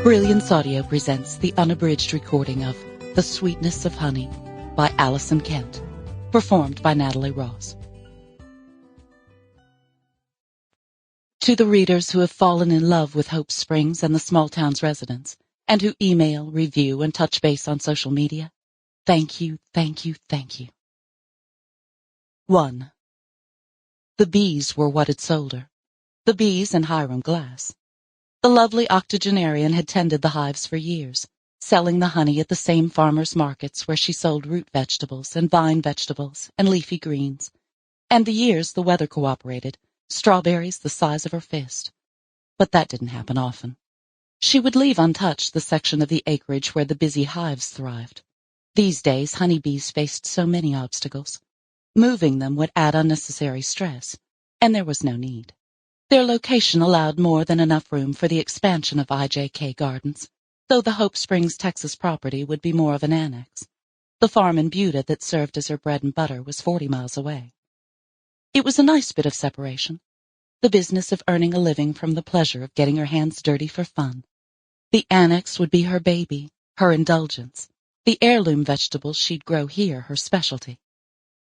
Brilliance Audio presents the unabridged recording of The Sweetness of Honey by Alison Kent, performed by Natalie Ross. To the readers who have fallen in love with Hope Springs and the small town's residents, and who email, review, and touch base on social media, thank you, thank you, thank you. 1. The bees were what had sold her. The bees and Hiram Glass. The lovely octogenarian had tended the hives for years, selling the honey at the same farmers' markets where she sold root vegetables and vine vegetables and leafy greens. And the years the weather cooperated, strawberries the size of her fist. But that didn't happen often. She would leave untouched the section of the acreage where the busy hives thrived. These days, honeybees faced so many obstacles. Moving them would add unnecessary stress, and there was no need. Their location allowed more than enough room for the expansion of IJK Gardens, though the Hope Springs, Texas property would be more of an annex. The farm in Buda that served as her bread and butter was 40 miles away. It was a nice bit of separation, the business of earning a living from the pleasure of getting her hands dirty for fun. The annex would be her baby, her indulgence, the heirloom vegetables she'd grow here her specialty.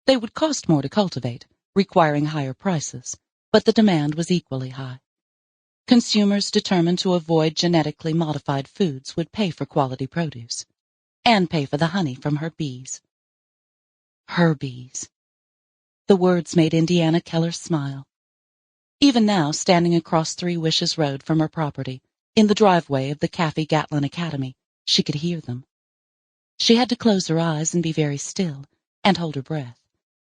They would cost more to cultivate, requiring higher prices, but the demand was equally high. Consumers determined to avoid genetically modified foods would pay for quality produce, and pay for the honey from her bees. Her bees. The words made Indiana Keller smile. Even now, standing across Three Wishes Road from her property, in the driveway of the Oliver Gatlin Academy, she could hear them. She had to close her eyes and be very still, and hold her breath,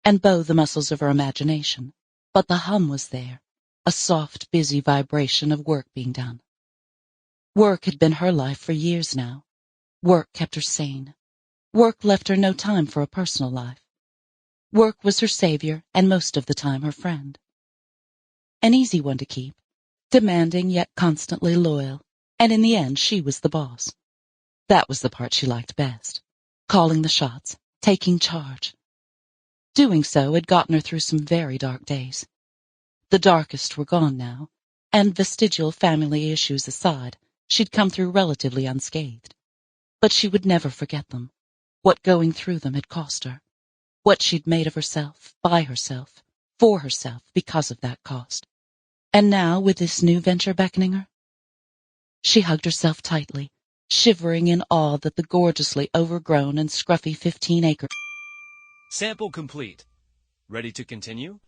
and bow the muscles of her imagination. But the hum was there, a soft, busy vibration of work being done. Work had been her life for years now. Work kept her sane. Work left her no time for a personal life. Work was her savior and most of the time her friend. An easy one to keep, demanding yet constantly loyal, and in the end she was the boss. That was the part she liked best, calling the shots, taking charge. Doing so had gotten her through some very dark days. The darkest were gone now, and vestigial family issues aside, she'd come through relatively unscathed. But she would never forget them, what going through them had cost her, what she'd made of herself, by herself, for herself, because of that cost. And now, with this new venture beckoning her, she hugged herself tightly, shivering in awe that the gorgeously overgrown and scruffy 15-acre Sample complete. Ready to continue?